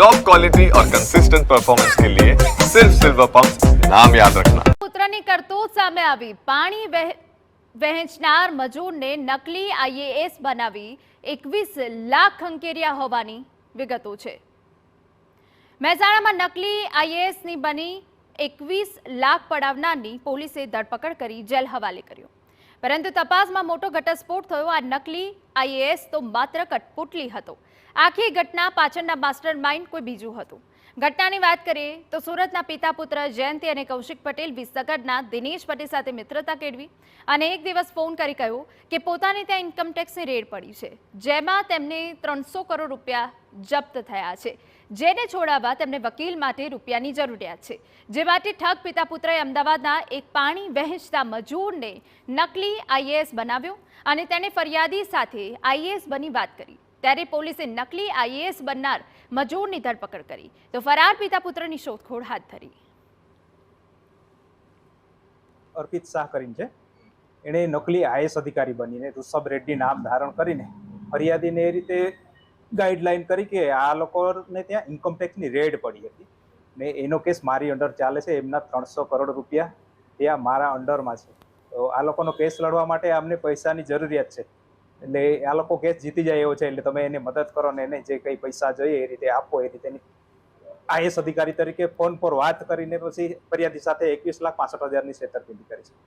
Top quality और consistent performance के लिए सिर्फ सिल्वर पंप नाम याद रखना। પુત્રની કરતૂત સામે આવી પાણી વહેંચનાર મજૂરને નકલી આઈએએસ બનાવી 21 લાખ ખંખેર્યા હોવાની વિગતો છે। મહેસાણામાં નકલી આઈએએસની બની 21 લાખ પડાવનારની પોલીસે ધરપકડ કરી જેલ હવાલે કર્યો, પરંતુ તપાસમાં મોટો ઘટસ્ફોટ થયો। આ નકલી આઈએએસ તો માત્ર કઠપુતલી હતો। આખી ઘટના પાછળના માસ્ટર માઇન્ડ કોઈ બીજું હતું। ઘટનાની વાત કરીએ તો સુરતના પિતા પુત્ર જયંતિ અને કૌશિક પટેલ વિસનગરના દિનેશ પટેલ સાથે મિત્રતા કેળવી અને એક દિવસ ફોન કરી કહ્યું કે પોતાને ત્યાં ઇન્કમટેક્સની રેડ પડી છે, જેમાં તેમને 300 કરોડ રૂપિયા જપ્ત થયા છે, જેને છોડાવવા તેમને વકીલ માટે રૂપિયાની જરૂરિયાત છે, જે માટે ઠગ પિતા પુત્રએ અમદાવાદના એક પાણી વહેંચતા મજૂરને નકલી આઈએએસ બનાવ્યો અને તેને ફરિયાદી સાથે આઈએએસ બની વાત કરી। ત્યારે પોલીસે નકલી આઈએએસ બનનાર મજૂરની ધરપકડ કરી તો ફરાર પિતા પુત્રની શોધખોળ હાથ ધરી। અર્પિત શાહ કરીને છે, એણે નકલી આઈએએસ અધિકારી બનીને ઋષભ રેડ્ડી નામ ધારણ કરીને ફરિયાદીને એ રીતે ગાઈડલાઈન કરી કે આ લોકોને ત્યાં ઇન્કમટેક્સની રેડ પડી હતી ને એનો કેસ મારી અંડર ચાલે છે, એમના 300 કરોડ રૂપિયા ત્યાં મારા અંડરમાં છે, તો આ લોકોનો કેસ લડવા માટે અમને પૈસાની જરૂરિયાત છે, એટલે આ લોકો કેસ જીતી જાય એવો છે, એટલે તમે એને મદદ કરો ને એને જે કંઈ પૈસા જોઈએ એ રીતે આપો। એ રીતે આઈએએસ અધિકારી તરીકે ફોન પર વાત કરીને પછી ફરિયાદી સાથે 21,65,000ની છેતરપિંડી કરી છે।